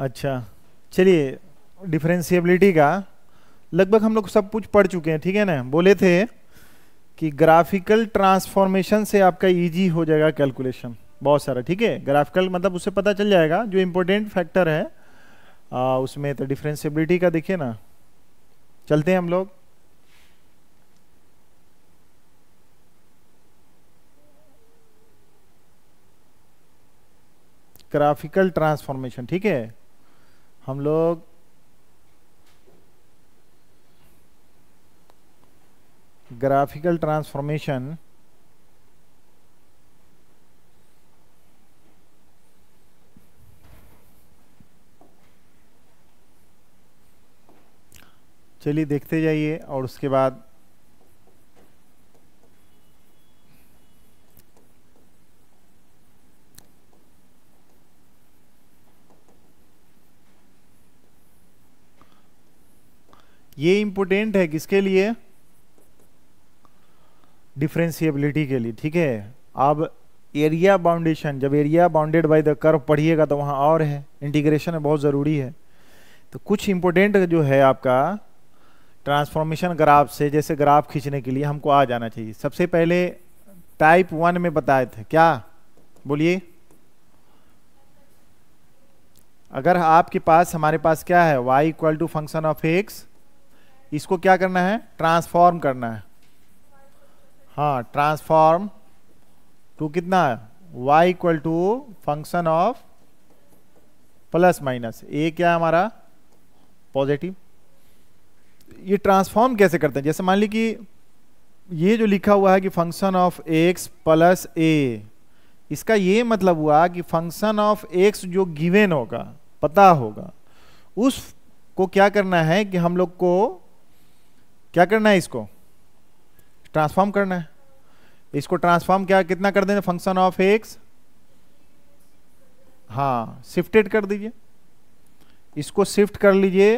अच्छा, चलिए, डिफरेंशिएबिलिटी का लगभग हम लोग सब कुछ पढ़ चुके हैं, ठीक है ना। बोले थे कि ग्राफिकल ट्रांसफॉर्मेशन से आपका इजी हो जाएगा कैलकुलेशन बहुत सारा, ठीक है। ग्राफिकल मतलब उससे पता चल जाएगा जो इम्पोर्टेंट फैक्टर है उसमें। तो डिफरेंशिएबिलिटी का देखिए ना, चलते हैं हम लोग। ग्राफिकल ट्रांसफॉर्मेशन, ठीक है। हम लोग ग्राफिकल ट्रांसफॉर्मेशन चलिए देखते जाइए, और उसके बाद ये इंपॉर्टेंट है किसके लिए, डिफरेंशिएबिलिटी के लिए, ठीक है। अब एरिया बाउंडेशन, जब area bounded by the curve पढ़िएगा तो वहाँ और है, इंटीग्रेशन है, बहुत ज़रूरी है। तो कुछ इंपॉर्टेंट जो है आपका ट्रांसफॉर्मेशन ग्राफ से, जैसे ग्राफ खींचने के लिए हमको आ जाना चाहिए। सबसे पहले टाइप 1 में बताए थे, क्या बोलिए। अगर आपके पास, हमारे पास क्या है, y equal to function of x, इसको क्या करना है, ट्रांसफॉर्म करना है। हाँ, ट्रांसफॉर्म टू कितना है, y equal to function of plus minus, a क्या है हमारा, पॉजिटिव। ये ट्रांसफॉर्म कैसे करते हैं, जैसे मान ली कि ये जो लिखा हुआ है कि फंक्शन ऑफ x प्लस ए, इसका ये मतलब हुआ कि फंक्शन ऑफ x जो गिवन होगा, पता होगा, उसको क्या करना है कि हम लोग को क्या करना है, इसको ट्रांसफॉर्म करना है। इसको ट्रांसफॉर्म क्या कितना कर देंगे, फंक्शन ऑफ x, हाँ शिफ्टेड कर दीजिए, इसको शिफ्ट कर लीजिए,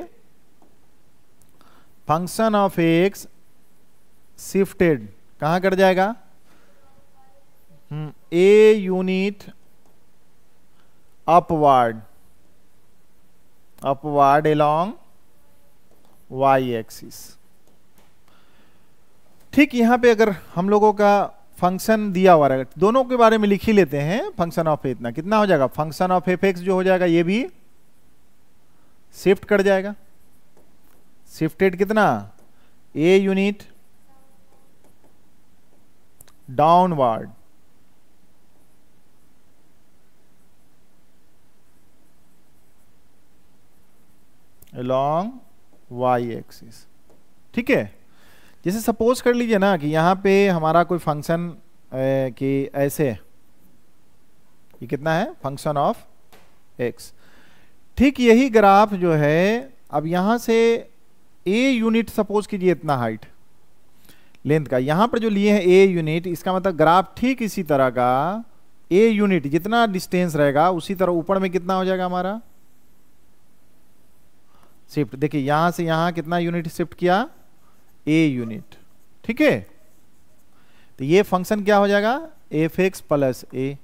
फंक्शन ऑफ x शिफ्टेड कहां कर जाएगा, a unit upward, upward along y axis. ठीक, यहां पे अगर हम लोगों का फंक्शन दिया हुआ है, दोनों के बारे में लिख ही लेते हैं। फंक्शन ऑफ इतना कितना हो जाएगा, फंक्शन ऑफ एफ एक्स जो हो जाएगा ये भी शिफ्ट कर जाएगा, शिफ्टेड कितना, a unit downward along y axis, ठीक है। जैसे सपोज कर लीजिए ना कि यहाँ पे हमारा कोई फंक्शन कि ऐसे, ये कितना है, फंक्शन ऑफ x। ठीक यही ग्राफ जो है, अब यहाँ से a यूनिट सपोज कीजिए इतना हाइट लेंथ का, यहाँ पर जो लिए हैं a यूनिट, इसका मतलब ग्राफ ठीक इसी तरह का a यूनिट जितना डिस्टेंस रहेगा उसी तरह ऊपर में कितना हो जाएगा हमारा, शिफ्ट। देखिए यहां से यहां कितना यूनिट शिफ्ट किया, ए यूनिट, ठीक है। तो ये फंक्शन क्या हो जाएगा, एफ एक्स प्लस ए।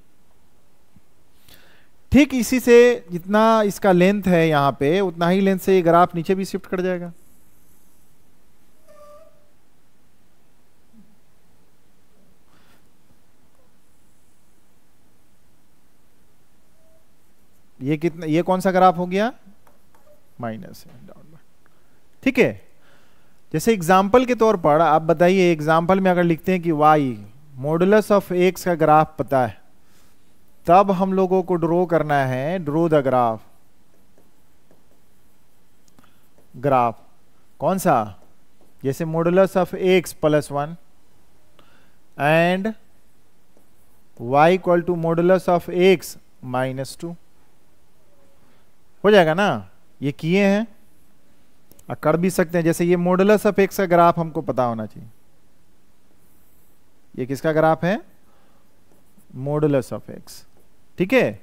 ठीक इसी से जितना इसका लेंथ है यहां पे, उतना ही लेंथ से ये ग्राफ नीचे भी शिफ्ट कर जाएगा। ये कितना, ये कौन सा ग्राफ हो गया, माइनस है, ठीक है। जैसे एग्जाम्पल के तौर पर आप बताइए, एग्जाम्पल में अगर लिखते हैं कि y मॉडुलस ऑफ x का ग्राफ पता है, तब हम लोगों को ड्रॉ करना है, ड्रॉ द ग्राफ, ग्राफ कौन सा, जैसे modulus of x plus 1 and y equal to modulus of x minus 2 हो जाएगा ना। ये किए हैं, कर भी सकते हैं। जैसे ये मॉडुलस ऑफ एक्स का ग्राफ हमको पता होना चाहिए, ये किसका ग्राफ है, मॉडुलस ऑफ एक्स, ठीक है।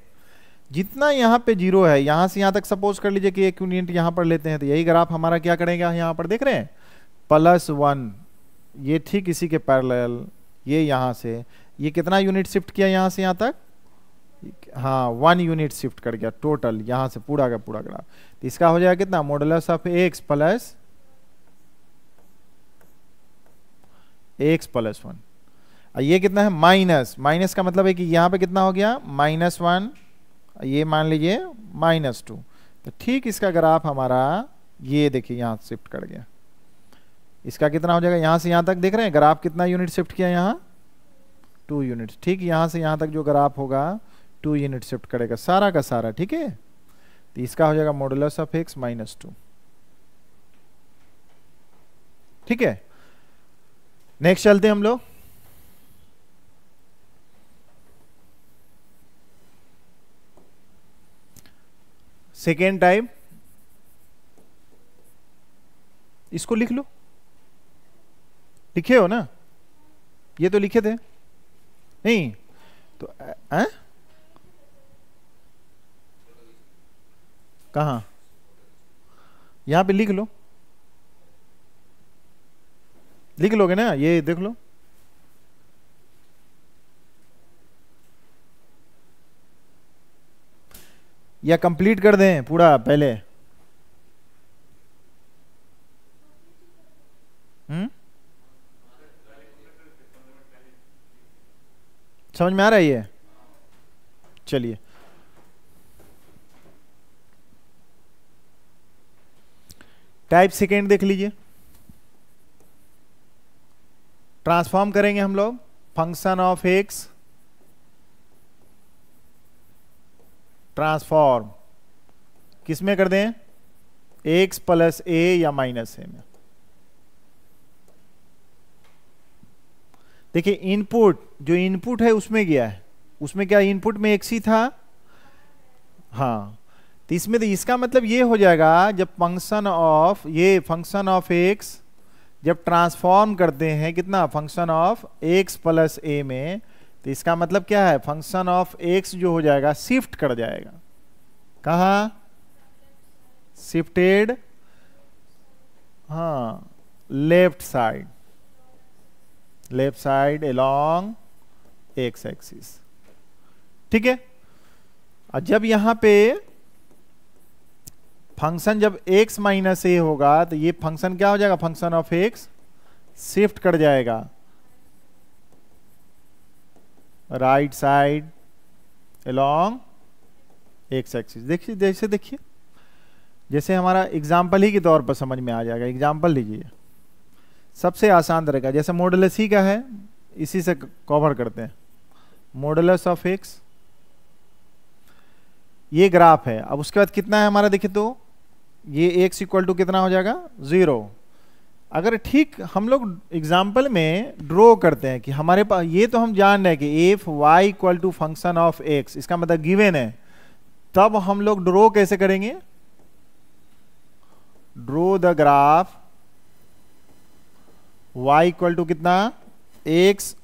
जितना यहां पे जीरो है, यहां से यहां तक सपोज कर लीजिए कि एक यूनिट यहां पर लेते हैं, तो यही ग्राफ हमारा क्या करेगा, यहां पर देख रहे हैं प्लस 1, ये ठीक इसी के पैरेलल, ये यहां से ये कितना यूनिट शिफ्ट किया यहां से यहां तक, हाँ 1 यूनिट शिफ्ट कर गया टोटल, यहां से पूरा का पूरा ग्राफ। तो इसका हो जाएगा कितना, मॉडुलस ऑफ एक्स प्लस +1। ये कितना है, माइनस, माइनस का मतलब है कि यहाँ पे कितना हो गया -1, ये मान लीजिए -2। तो ठीक इसका ग्राफ हमारा ये देखिए यहाँ शिफ्ट कर गया। इसका कितना हो जाएगा, यहाँ से यहाँ तक देख रहे हैं ग्राफ कितना यूनिट शिफ्ट किया, यहाँ 2 यूनिट। ठीक, यहाँ से यहाँ तक जो ग्राफ होगा 2 यूनिट शिफ्ट करेगा सारा का सारा। ठीक है, तो इसका हो जाएगा मॉडुलस ऑफ x -2। ठीक है, नेक्स्ट चलते हैं हम लोग। सेकेंड टाइप, इसको लिख लो, लिखे हो ना, ये तो लिखे थे नहीं तो कहाँ, यहां पे लिख लो, लिख लोगे ना, ये देख लो। या कंप्लीट कर दें पूरा पहले, समझ में आ रहा है ये? चलिए, टाइप सेकेंड देख लीजिए। ट्रांसफॉर्म करेंगे हम लोग फंक्शन ऑफ एक्स, ट्रांसफॉर्म किस में कर दें, एक्स प्लस ए या माइनस ए में। देखिए इनपुट, जो इनपुट है उसमें गया है, उसमें क्या इनपुट में एक्स ही था, हाँ। तो इसमें तो इसका मतलब ये हो जाएगा जब फंक्शन ऑफ, ये फंक्शन ऑफ एक्स जब ट्रांसफॉर्म करते हैं कितना, फंक्शन ऑफ एक्स प्लस ए में, तो इसका मतलब क्या है, फंक्शन ऑफ एक्स जो हो जाएगा शिफ्ट कर जाएगा, कहाँ, शिफ्टेड, हाँ left side, left side along x axis. ठीक है, और जब यहां पे फंक्शन जब x माइनस ए होगा तो ये फंक्शन क्या हो जाएगा, फंक्शन ऑफ x शिफ्ट कर जाएगा right side along x axis. देखिए जैसे, देखिए जैसे हमारा एग्जाम्पल ही के तौर पर समझ में आ जाएगा। एग्जाम्पल लीजिए, सबसे आसान तरीका, जैसे मॉडुलस ही का है, इसी से कवर करते हैं। मॉडुलस ऑफ एक्स, ये ग्राफ है, अब उसके बाद कितना है हमारा, देखिए तो ये x इक्वल टू कितना हो जाएगा 0। अगर ठीक हम लोग एग्जाम्पल में ड्रॉ करते हैं कि हमारे पास, ये तो हम जान रहे हैं कि F Y equal to function of x, इसका मतलब गिवन है, तब हम लोग ड्रॉ कैसे करेंगे, draw the graph y equal to कितना, x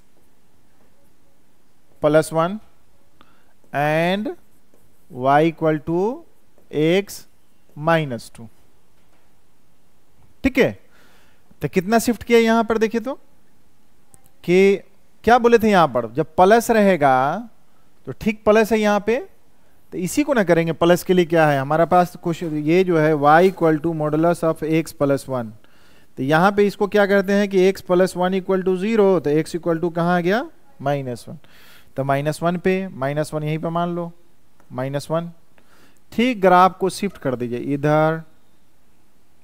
+1 and y equal to x -2। ठीक है, तो कितना शिफ्ट किया यहां पर, देखिए तो कि क्या बोले थे यहां पर, जब प्लस रहेगा तो ठीक प्लस है यहां पे, तो इसी को ना करेंगे। प्लस के लिए क्या है हमारे पास कुछ, ये जो है y equal to modulus of x +1, तो यहां पे इसको क्या करते हैं कि x +1 इक्वल टू 0, तो x इक्वल टू कहाँ आ गया -1, तो -1 पे, -1 यहीं पे मान लो, -1। ठीक, ग्राफ को शिफ्ट कर दीजिए इधर,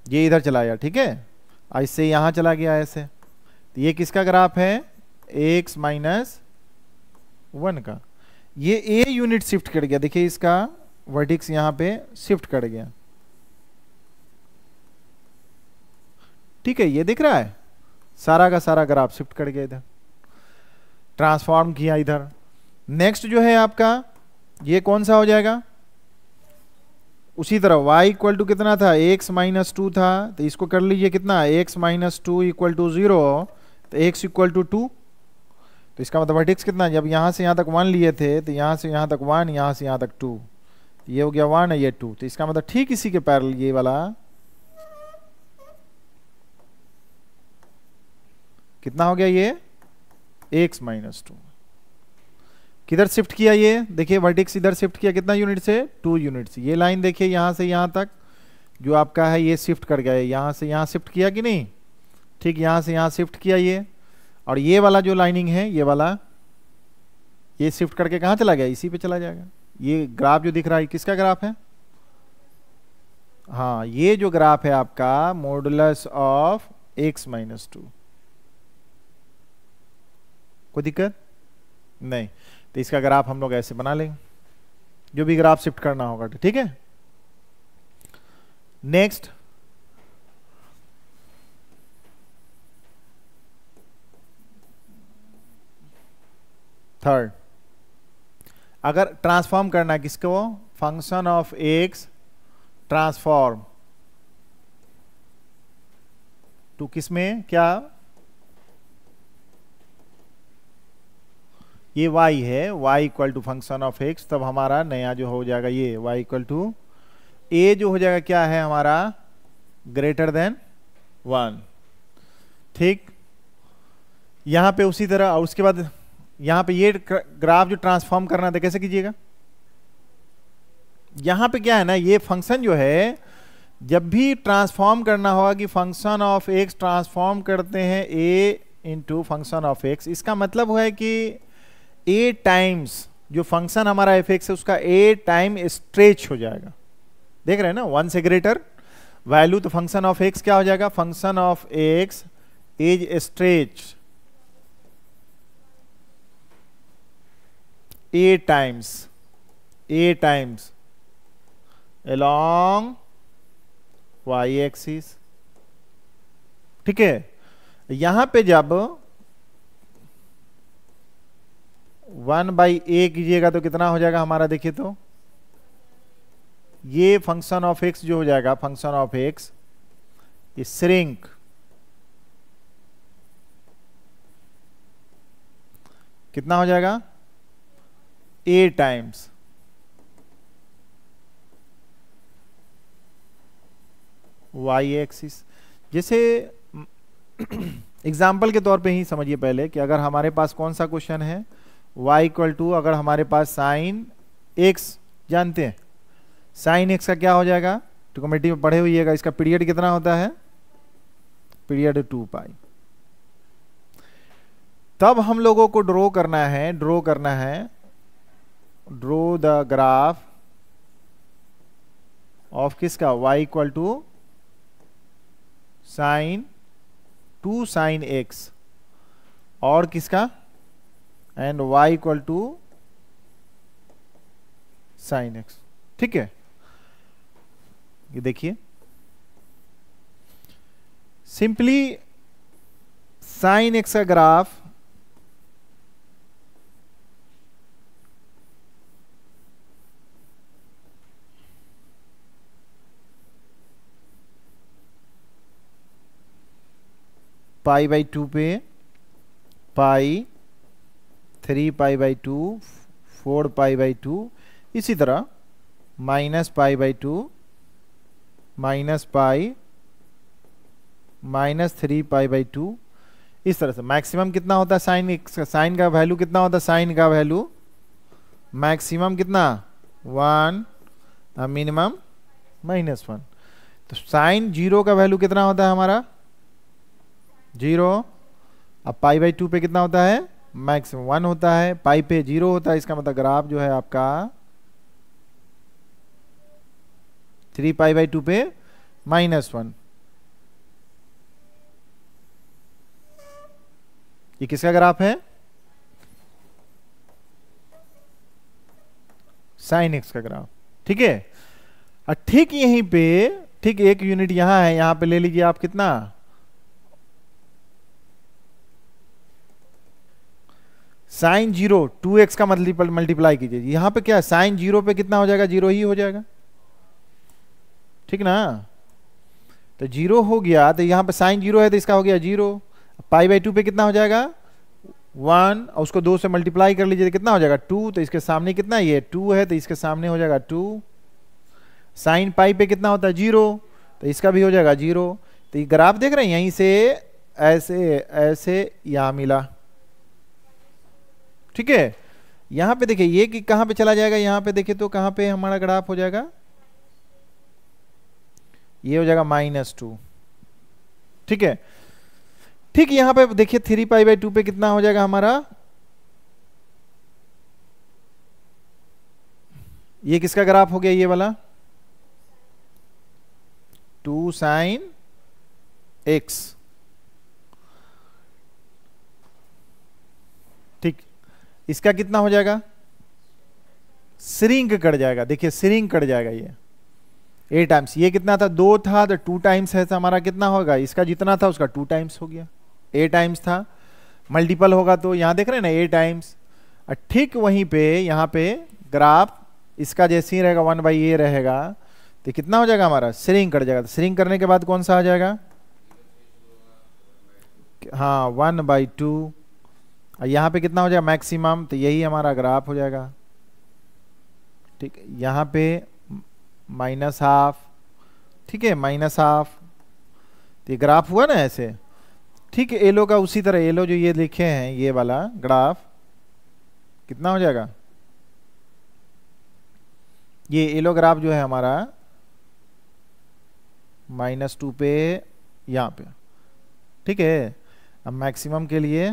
ये इधर चला गया, ठीक है, ऐसे यहां चला गया ऐसे, तो ये किसका ग्राफ है, x -1 का। ये a यूनिट शिफ्ट कर गया, देखिए इसका वर्टिक्स यहां पे शिफ्ट कर गया। ठीक है, ये दिख रहा है, सारा का सारा ग्राफ शिफ्ट कर गया इधर, ट्रांसफॉर्म किया इधर। नेक्स्ट जो है आपका, ये कौन सा हो जाएगा, उसी तरह y इक्वल टू कितना था, x -2 था, तो इसको कर लीजिए कितना, x -2 इक्वल टू 0, तो x इक्वल टू 2, तो इसका मतलब वर्टेक्स कितना, जब यहां से यहां तक 1 लिए थे, तो यहां से यहां तक 1, यहां से यहां तक 2, ये हो गया 1 है, ये 2, तो इसका मतलब ठीक इसी के पैरेलल ये वाला कितना हो गया, ये x -2। किधर शिफ्ट किया, ये देखिए वर्टेक्स इधर शिफ्ट किया कितना यूनिट से, 2 यूनिट से। ये लाइन देखिए यहाँ से यहाँ तक जो आपका है ये शिफ्ट कर गया है, यहाँ से यहाँ शिफ्ट किया कि नहीं, ठीक, यहाँ से यहाँ शिफ्ट किया ये। और ये वाला जो लाइनिंग है ये वाला, ये शिफ्ट करके कहाँ चला गया, इसी पे चला जाएगा। ये ग्राफ जो दिख रहा है किसका ग्राफ है, हाँ ये जो ग्राफ है आपका मॉडुलस ऑफ x माइनस 2। कोई दिक्कत नहीं, तो इसका ग्राफ हम लोग ऐसे बना लेंगे, जो भी ग्राफ शिफ्ट करना होगा, ठीक है। नेक्स्ट थर्ड, अगर ट्रांसफॉर्म करना है किसको, function of x transform to किसमें, क्या ये y है, y equal to function of x, तब हमारा नया जो हो जाएगा ये y इक्वल टू a जो हो जाएगा क्या है हमारा ग्रेटर देन 1, ठीक। यहां पे उसी तरह, और उसके बाद यहां पे ये ग्राफ जो ट्रांसफॉर्म करना था कैसे कीजिएगा, यहां पे क्या है ना, ये फंक्शन जो है जब भी ट्रांसफॉर्म करना होगा कि फंक्शन ऑफ x ट्रांसफॉर्म करते हैं a into function of x, इसका मतलब है कि a टाइम्स जो फंक्शन हमारा f(x) है उसका a टाइम स्ट्रेच हो जाएगा। देख रहे हैं ना, 1 से ग्रेटर वैल्यू, तो फंक्शन ऑफ x क्या हो जाएगा, function of x is stretch a times along y axis, ठीक है। यहां पे जब 1/a कीजिएगा तो कितना हो जाएगा हमारा, देखिए तो ये फंक्शन ऑफ x जो हो जाएगा, फंक्शन ऑफ x ये श्रिंक कितना हो जाएगा, a टाइम्स y एक्सिस। जैसे एग्जाम्पल के तौर पे ही समझिए पहले कि अगर हमारे पास कौन सा क्वेश्चन है, y इक्वल टू, अगर हमारे पास साइन x जानते हैं, साइन x का क्या हो जाएगा, ट्रिग्नोमेट्री में पढ़े हुईएगा, इसका पीरियड कितना होता है, पीरियड 2π। तब हम लोगों को ड्रॉ करना है ड्रॉ द ग्राफ ऑफ किसका, y equal to sine 2 sine x और किसका, and y equal to sine x, ठीक है। ये देखिए सिंपली साइन x का ग्राफ π/2 पे, पाई 3π/2, 4π/2, इसी तरह -π/2, -π, -3π/2, इस तरह से। मैक्सिमम कितना होता है साइन x, साइन का वैल्यू कितना होता है, साइन का वैल्यू मैक्सिमम कितना 1, मिनिमम -1। तो साइन 0 का वैल्यू कितना होता है हमारा 0। अब π/2 पे कितना होता है, मैक्सिमम 1 होता है, पाई पे 0 होता है, इसका मतलब ग्राफ जो है आपका 3π/2 पे -1। ये किसका ग्राफ है, साइन x का ग्राफ, ठीक है। और ठीक यहीं पे, ठीक एक यूनिट यहां है, यहां पे ले लीजिए आप कितना, साइन 0 2x का मल्टीप्लाई कीजिए। यहां पे क्या है, साइन 0 पे कितना हो जाएगा, 0 ही हो जाएगा, ठीक ना। तो 0 हो गया, तो यहां पे साइन 0 है तो इसका हो गया 0। π/2 पे कितना हो जाएगा 1, और उसको 2 से मल्टीप्लाई कर लीजिए तो कितना हो जाएगा 2। तो इसके सामने कितना, ये 2 है तो इसके सामने हो जाएगा 2। साइन पाई पे कितना होता है 0, तो इसका भी हो जाएगा 0। तो ये ग्राफ देख रहे हैं, यहीं से ऐसे ऐसे यहां मिला, ठीक है। यहां पे देखिए ये कि कहां पे चला जाएगा, यहां पे देखिए तो कहां पे हमारा ग्राफ हो जाएगा, ये हो जाएगा -2। ठीक है, ठीक यहां पे देखिए 3π/2 पे कितना हो जाएगा हमारा, ये किसका ग्राफ हो गया, ये वाला 2 sin x। ठीक, इसका कितना हो जाएगा, श्रिंक कर जाएगा, देखिए श्रिंक कर जाएगा ये a टाइम्स, ये कितना था 2 था तो 2 टाइम्स है, तो हमारा कितना होगा, इसका जितना था उसका 2 टाइम्स हो गया, a टाइम्स था, मल्टीपल होगा तो यहां देख रहे हैं ना a टाइम्स। ठीक वहीं पे यहां पे ग्राफ इसका जैसे ही रहेगा 1/a रहेगा, तो कितना हो जाएगा हमारा, श्रिंक कर जाएगा। तो श्रिंक करने के बाद कौन सा आ जाएगा, हाँ 1/2। यहाँ पे कितना हो जाएगा मैक्सिमम, तो यही हमारा ग्राफ हो जाएगा। ठीक, यहाँ पे -½ ठीक है, -½ तो ये ग्राफ हुआ ना ऐसे। ठीक है, एलो का उसी तरह एलो जो ये लिखे हैं ये वाला ग्राफ कितना हो जाएगा, ये एलो ग्राफ जो है हमारा -2 पे यहाँ पे। ठीक है, अब मैक्सिमम के लिए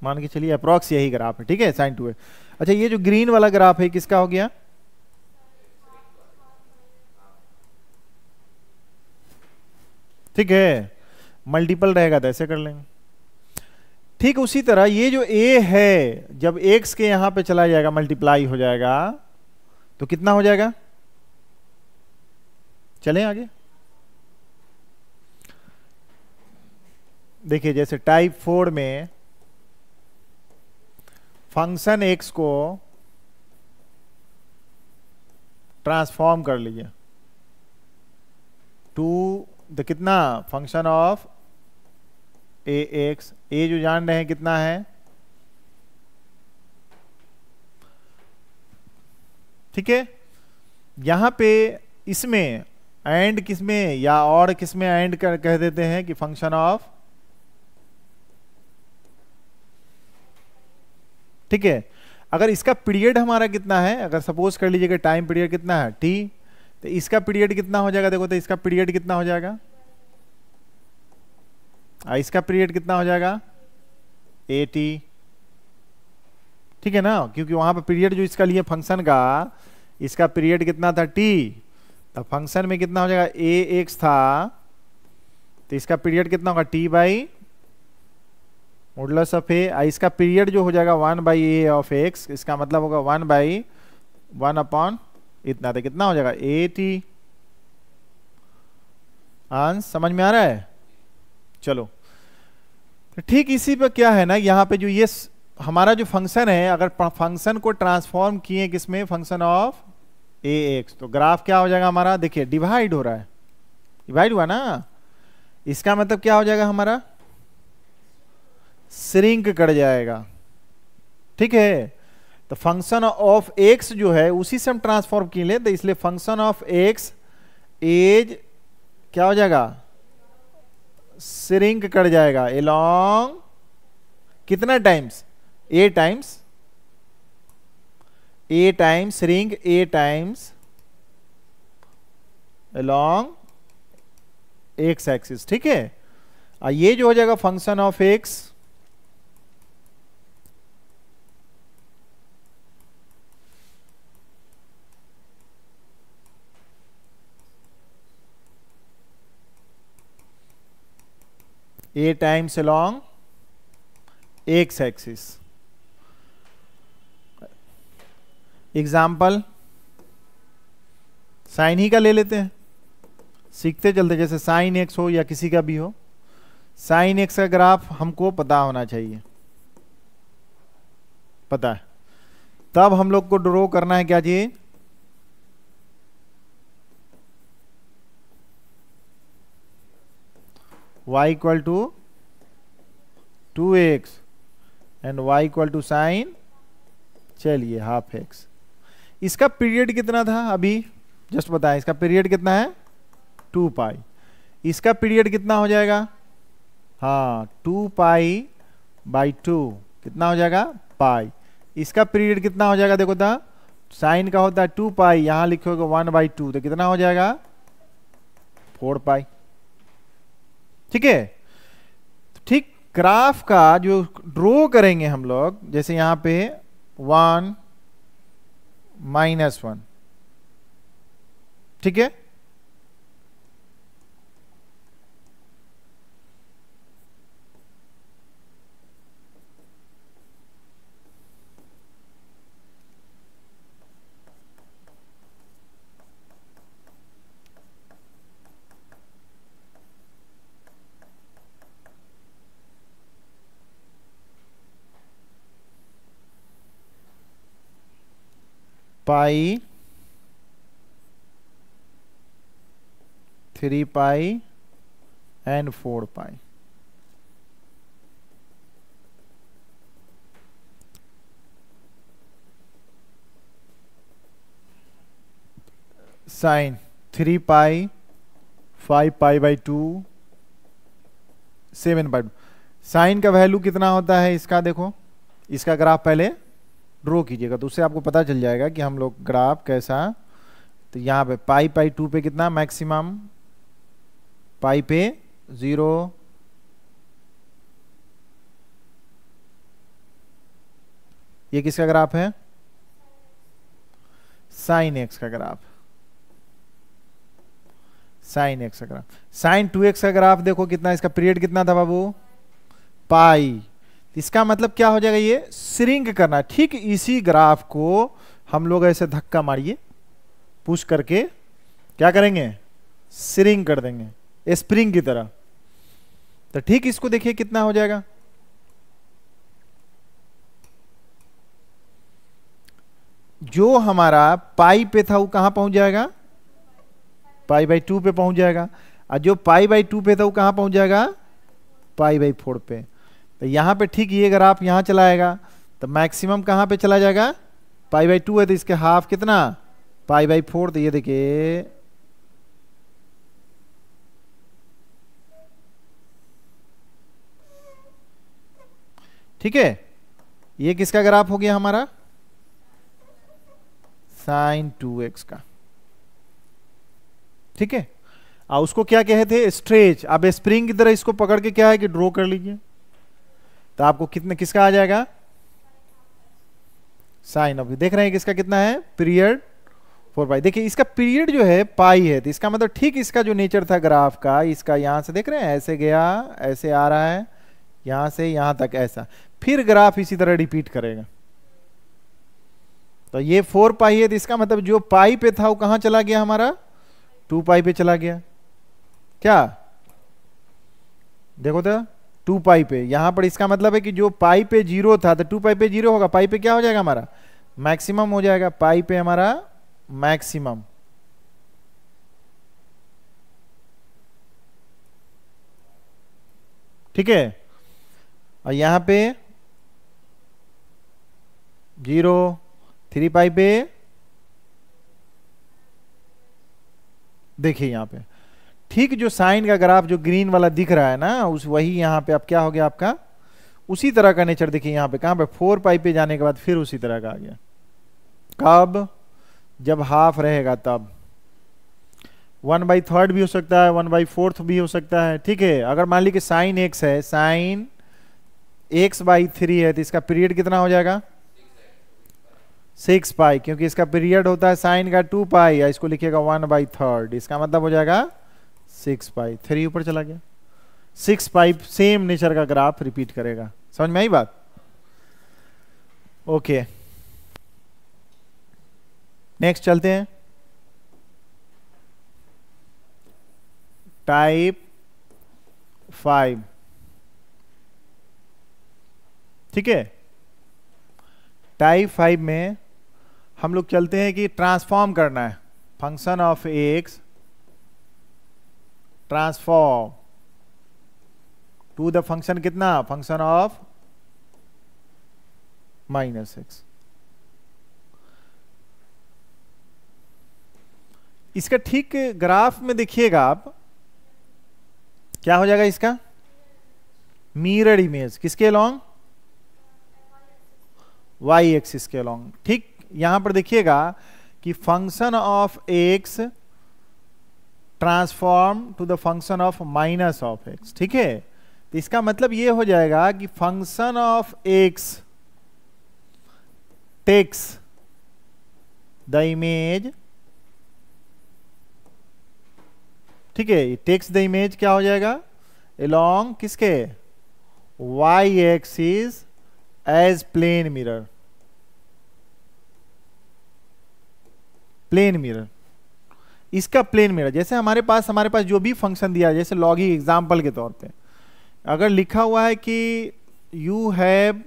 मान के चलिए अप्रॉक्स यही ग्राफ है। ठीक है, sin 2x। अच्छा, ये जो ग्रीन वाला ग्राफ है किसका हो गया, ठीक है, मल्टीपल रहेगा तो ऐसे कर लेंगे। ठीक उसी तरह ये जो a है जब x के यहां पे चला जाएगा मल्टीप्लाई हो जाएगा तो कितना हो जाएगा, चलें आगे। देखिए जैसे टाइप 4 में फंक्शन x को ट्रांसफॉर्म कर लीजिए टू द कितना फंक्शन ऑफ ax, a जो जान रहे हैं कितना है, ठीक है। यहां पे इसमें एंड किसमें या और किसमें एंड कह देते हैं कि फंक्शन ऑफ, ठीक है। अगर इसका पीरियड हमारा कितना है, अगर सपोज कर लीजिएगा टाइम पीरियड कितना है t, तो इसका पीरियड कितना हो जाएगा, देखो तो इसका पीरियड कितना हो जाएगा, इसका पीरियड कितना हो जाएगा at, ठीक है ना, क्योंकि वहां पर पीरियड जो इसका लिए फंक्शन का, इसका पीरियड कितना था t, तो फंक्शन में कितना हो जाएगा ax था, तो इसका पीरियड कितना होगा t by modulus of a, इसका पीरियड जो हो जाएगा 1/a ऑफ x, इसका मतलब होगा 1/1 अपॉन इतना, तो कितना हो जाएगा at। आंसर समझ में आ रहा है, चलो। तो ठीक इसी पे क्या है ना, यहाँ पे जो ये हमारा जो फंक्शन है, अगर फंक्शन को ट्रांसफॉर्म किए किसमें, फंक्शन ऑफ ax, तो ग्राफ क्या हो जाएगा हमारा, देखिए डिवाइड हो रहा है, डिवाइड हुआ ना, इसका मतलब क्या हो जाएगा हमारा, श्रिंक कर जाएगा। ठीक है, तो फंक्शन ऑफ x जो है उसी से हम ट्रांसफॉर्म किए ले, तो इसलिए फंक्शन ऑफ x एज क्या हो जाएगा, श्रिंक कर जाएगा along कितना times, a times, a times shrink a times along x axis. ठीक है, ये जो हो जाएगा function of x, a times along x axis. Example sine ही का ले लेते हैं, सीखते चलते, जैसे साइन x हो या किसी का भी हो, साइन x का ग्राफ हमको पता होना चाहिए, पता है, तब हम लोग को ड्रॉ करना है क्या चाहिए, y equal to 2x and y equal to sine, चलिए हाफ x। इसका पीरियड कितना था अभी जस्ट बताएं, इसका पीरियड कितना है 2π, इसका पीरियड कितना हो जाएगा, हाँ 2π/2, कितना हो जाएगा पाई। इसका पीरियड कितना हो जाएगा देखो था, साइन का होता है 2 पाई, यहां लिखोगे 1/2 तो कितना हो जाएगा 4 पाई। ठीक है, ठीक ग्राफ का जो ड्रॉ करेंगे हम लोग, जैसे यहां पे 1 -1, ठीक है, pi 3 pi and 4 pi. Sine 3 pi 5 पाई/2 7/2। साइन का वैल्यू कितना होता है इसका, देखो इसका ग्राफ पहले ड्रॉ कीजिएगा तो उससे आपको पता चल जाएगा कि हम लोग ग्राफ कैसा। तो यहाँ पे पाई/2 पे कितना मैक्सिमम, पाई पे 0, ये किसका ग्राफ है, साइन एक्स का ग्राफ, साइन एक्स का ग्राफ। साइन 2x का ग्राफ देखो कितना, इसका पीरियड कितना था बाबू पाई। इसका मतलब क्या हो जाएगा, ये श्रिंक करना। ठीक इसी ग्राफ को हम लोग ऐसे धक्का मारिए, पुश करके क्या करेंगे, श्रिंक कर देंगे स्प्रिंग की तरह। तो ठीक इसको देखिए कितना हो जाएगा, जो हमारा पाई पे था वो कहां पहुंच जाएगा, पाई/2 पे पहुंच जाएगा, और जो पाई/2 पे था वो कहां पहुंच जाएगा, पाई/4 पे। तो यहां पे ठीक ये ग्राफ यहां चला आएगा, तो मैक्सिमम कहां पे चला जाएगा, पाई/2 है तो इसके हाफ कितना, पाई/4। तो ये देखिए ठीक है, ये किसका ग्राफ हो गया हमारा, साइन 2x का। ठीक है, और उसको क्या कहे थे, स्ट्रेच। अब स्प्रिंग की तरह इसको पकड़ के क्या है कि ड्रॉ कर लीजिए, तो आपको कितने किसका आ जाएगा, साइन ऑफ, देख रहे हैं किसका कितना है पीरियड 4 पाई। देखिए इसका पीरियड जो है पाई है, तो इसका मतलब ठीक इसका जो नेचर था ग्राफ का, इसका यहां से देख रहे हैं ऐसे गया, ऐसे आ रहा है, यहां से यहां तक ऐसा, फिर ग्राफ इसी तरह रिपीट करेगा। तो ये 4 पाई है, तो इसका मतलब जो पाई पे था वो कहां चला गया हमारा, 2 पाई पे चला गया। क्या देखो तो 2 पाई पे, यहां पर इसका मतलब है कि जो पाई पे 0 था तो 2 पाई पे 0 होगा, पाई पे क्या हो जाएगा हमारा मैक्सिमम हो जाएगा, पाई पे हमारा मैक्सिमम। ठीक है, और यहां पे 0 3 पाई पे, देखिए यहां पे ठीक जो साइन का ग्राफ जो ग्रीन वाला दिख रहा है ना, उस वही यहां पे अब क्या हो गया आपका, उसी तरह का नेचर। देखिए यहां पे कहां पे 4 पाई पे जाने के बाद फिर उसी तरह का आ गया। कब, जब हाफ रहेगा तब 1/3 भी हो सकता है, 1/4 भी हो सकता है। ठीक है, अगर मान ली कि साइन x है, साइन x/3 है, तो इसका पीरियड कितना हो जाएगा 6 पाई, क्योंकि इसका पीरियड होता है साइन का 2 पाई, या इसको लिखिएगा 1/3, इसका मतलब हो जाएगा 6 पाई। 3 ऊपर चला गया, 6 पाई सेम नेचर का ग्राफ रिपीट करेगा। समझ में आई बात, ओके नेक्स्ट चलते हैं। टाइप 5, ठीक है, टाइप 5 में हम लोग चलते हैं कि ट्रांसफॉर्म करना है function of X, transform to the function कितना, फंक्शन ऑफ -x। इसका ठीक ग्राफ में देखिएगा आप, क्या हो जाएगा इसका मिरर इमेज, किसके अलोंग, वाई एक्सिस के अलोंग। ठीक, यहां पर देखिएगा कि function of X transform to the function of minus of X. ठीक है, तो इसका मतलब ये हो जाएगा कि function of X takes the image, ठीक है, टेक्स द इमेज क्या हो जाएगा, अलोंग किसके, Y axis as plane mirror. Plane mirror, इसका प्लेन मिरर, जैसे हमारे पास जो भी फंक्शन दिया है, जैसे लॉगिंग एग्जांपल के तौर पे अगर लिखा हुआ है कि you have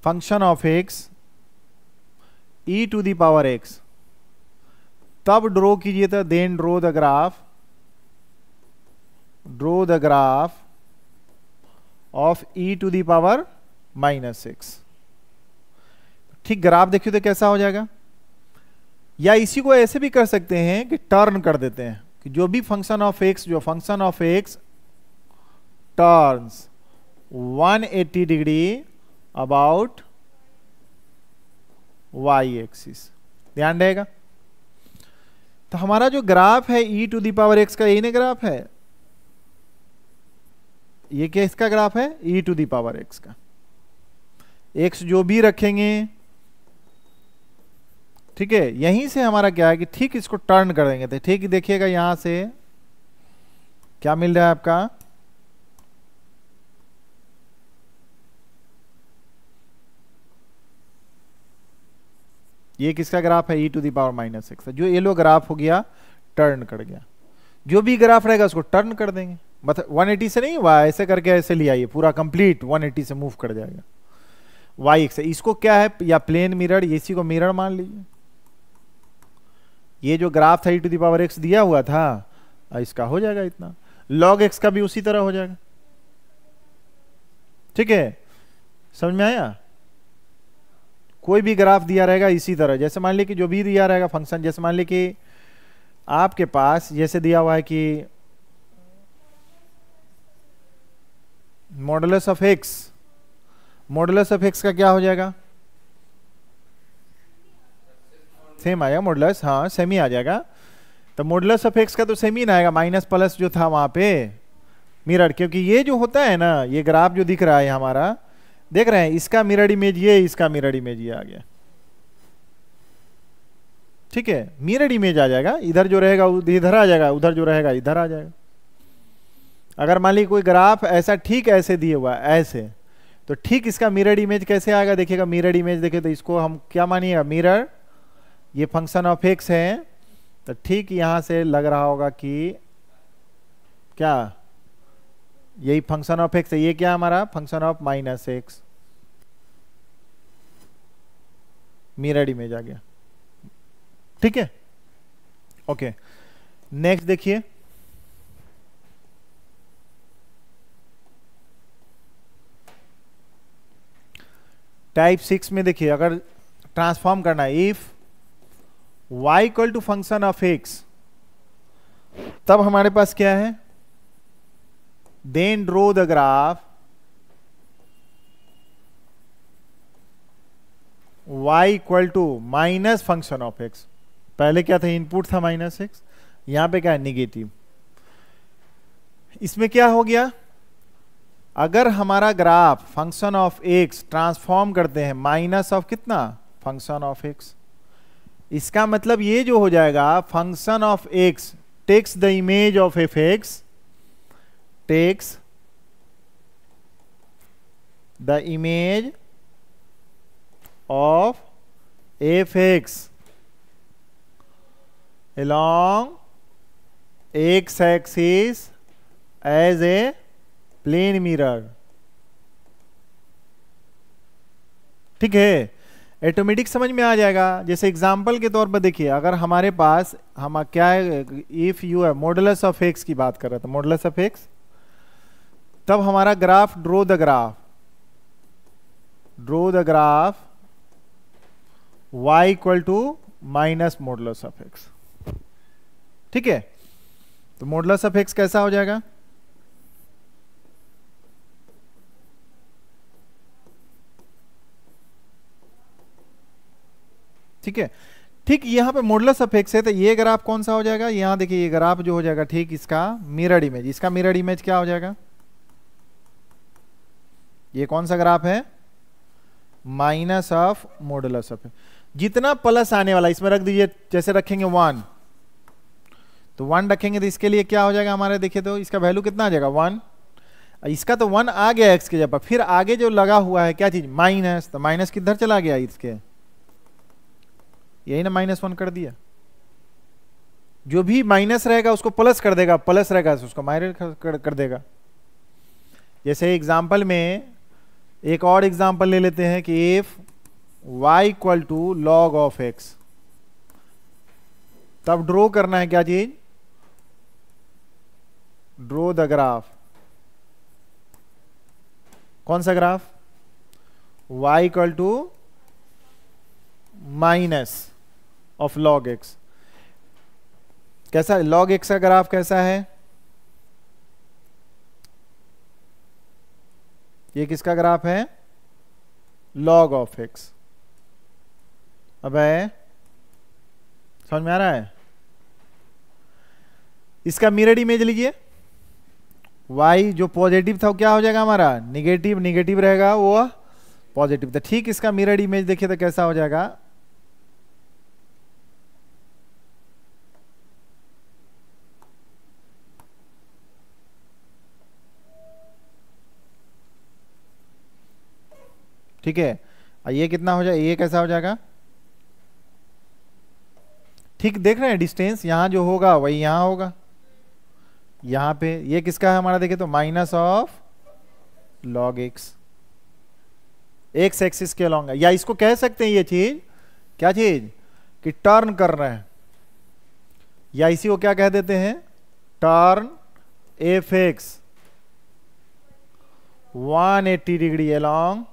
function of X E to the power X, तब ड्रॉ कीजिए, तो then draw the graph of E to the power minus X. ठीक, ग्राफ देखिए तो कैसा हो जाएगा, या इसी को ऐसे भी कर सकते हैं कि टर्न कर देते हैं कि जो भी फंक्शन ऑफ एक्स, जो function of X turns 180 degree about Y axis. ध्यान रहेगा, तो हमारा जो ग्राफ है ई टू दी पावर एक्स का, यही ना ग्राफ है, ये क्या इसका ग्राफ है, ई टू दी पावर एक्स का। एक्स जो भी रखेंगे, ठीक है, यहीं से हमारा क्या है कि ठीक इसको टर्न कर देंगे, तो ठीक देखिएगा यहां से क्या मिल रहा है आपका, ये किसका ग्राफ है, ई to the power minus x. जो येलो ग्राफ हो गया टर्न कर गया, जो भी ग्राफ रहेगा उसको टर्न कर देंगे, मतलब 180 से नहीं हुआ, ऐसे करके ऐसे लिया, ये पूरा कंप्लीट 180 से मूव कर जाएगा वाई एक्स। इसको क्या है, या प्लेन मिरर, इसी को मिरर मान लीजिए। ये जो ग्राफ था ई टू दी पावर एक्स दिया हुआ था, इसका हो जाएगा इतना, लॉग एक्स का भी उसी तरह हो जाएगा। ठीक है, समझ में आया, कोई भी ग्राफ दिया रहेगा इसी तरह, जैसे मान लीजिए कि जो भी दिया रहेगा फंक्शन, जैसे मान लीजिए कि आपके पास जैसे दिया हुआ है कि modulus of x, modulus of x का क्या हो जाएगा, सेम आएगा मॉडुलस, हाँ सेम ही आ जाएगा। तो मॉडुलस ऑफ एक्स का तो सेम ही ना आएगा, माइनस प्लस जो था वहां पे मिरर, क्योंकि ये जो होता है ना, ये ग्राफ जो दिख रहा है हमारा, देख रहे हैं, इसका मिरर इमेज ये, इसका मिरर इमेज ये आ गया। ठीक है, मिरर इमेज आ जाएगा, इधर जो रहेगा इधर आ जाएगा, उधर जो रहेगा इधर आ जाएगा। अगर मान लीजिए कोई ग्राफ ऐसा ठीक ऐसे दिए हुआ ऐसे, तो ठीक इसका मिरर इमेज कैसे आएगा, देखिएगा मिरर इमेज देखे तो इसको हम क्या मानिएगा, मिरर, ये फंक्शन ऑफ एक्स है, तो ठीक यहां से लग रहा होगा कि क्या, यही फंक्शन ऑफ एक्स है, ये क्या हमारा function of minus x, mirror image आ गया। ठीक है, ओके, नेक्स्ट देखिए, टाइप 6 में देखिए, अगर ट्रांसफॉर्म करना है, if y equal to function of x, तब हमारे पास क्या है, then draw the graph y equal to minus function of x। पहले क्या था, इनपुट था माइनस एक्स, यहां पे क्या है, निगेटिव। इसमें क्या हो गया, अगर हमारा graph function of X transform करते हैं माइनस ऑफ कितना, फंक्शन ऑफ एक्स, इसका मतलब ये जो हो जाएगा, function of X takes the image of F X, takes the image of F X along x axis as a plane mirror। ठीक है, ऑटोमेटिक समझ में आ जाएगा। जैसे एग्जांपल के तौर पर देखिए, अगर हमारे पास हम क्या है, इफ यू है मॉडुलस ऑफ एक्स की बात कर रहे थे, मॉडुलस ऑफ एक्स, तब हमारा graph draw the graph y equal to minus modulus of X. ठीक है, तो मॉडुलस ऑफ एक्स कैसा हो जाएगा, ठीक है। ठीक यहाँ पे मॉडुलस ऑफ एक्स है, तो ये ग्राफ कौन सा हो जाएगा, यहाँ देखिए ये ग्राफ जो हो जाएगा, ठीक इसका मिरर इमेज, इसका मिरर इमेज क्या हो जाएगा, ये कौन सा ग्राफ है, माइनस ऑफ मॉडुलस ऑफ, जितना प्लस आने वाला इसमें रख दीजिए, जैसे रखेंगे 1 तो 1 रखेंगे तो इसके लिए क्या हो जाएगा हमारे, देखिए तो इसका वैल्यू कितना आ जाएगा 1, इसका तो 1 आ गया एक्स के जगह, फिर आगे जो लगा हुआ है क्या चीज माइनस, तो माइनस किधर चला गया इसके, यही ना -1 कर दिया, जो भी माइनस रहेगा उसको प्लस कर देगा, प्लस रहेगा उसको माइनस कर देगा। जैसे एग्जांपल में एक और एग्जांपल ले लेते हैं कि if y equal to log of x, तब ड्रॉ करना है क्या चीज, ड्रॉ द ग्राफ, कौन सा graph, y equal to minus of log x, कैसा लॉग x का ग्राफ कैसा है, ये किसका ग्राफ है, लॉग ऑफ x। अब है समझ में आ रहा है, इसका मिरर इमेज लीजिए, y जो पॉजिटिव था वो क्या हो जाएगा हमारा निगेटिव, निगेटिव रहेगा वो पॉजिटिव था, ठीक इसका मिरर इमेज देखिए तो कैसा हो जाएगा, ठीक है। ये कितना हो जाए, ये कैसा हो जाएगा, ठीक देख रहे हैं डिस्टेंस, यहां जो होगा वही यहां होगा, यहां पे ये किसका है हमारा, देखिए तो minus of log x, x axis के अलॉन्ग है, या इसको कह सकते हैं ये चीज क्या चीज कि टर्न कर रहे हैं, या इसी को क्या कह देते हैं turn F x 180 degree along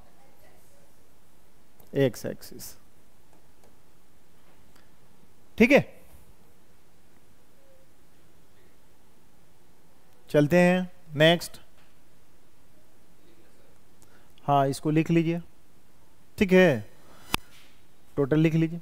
x axis, ठीक है। चलते हैं नेक्स्ट, हाँ इसको लिख लीजिए, ठीक है, टोटल लिख लीजिए।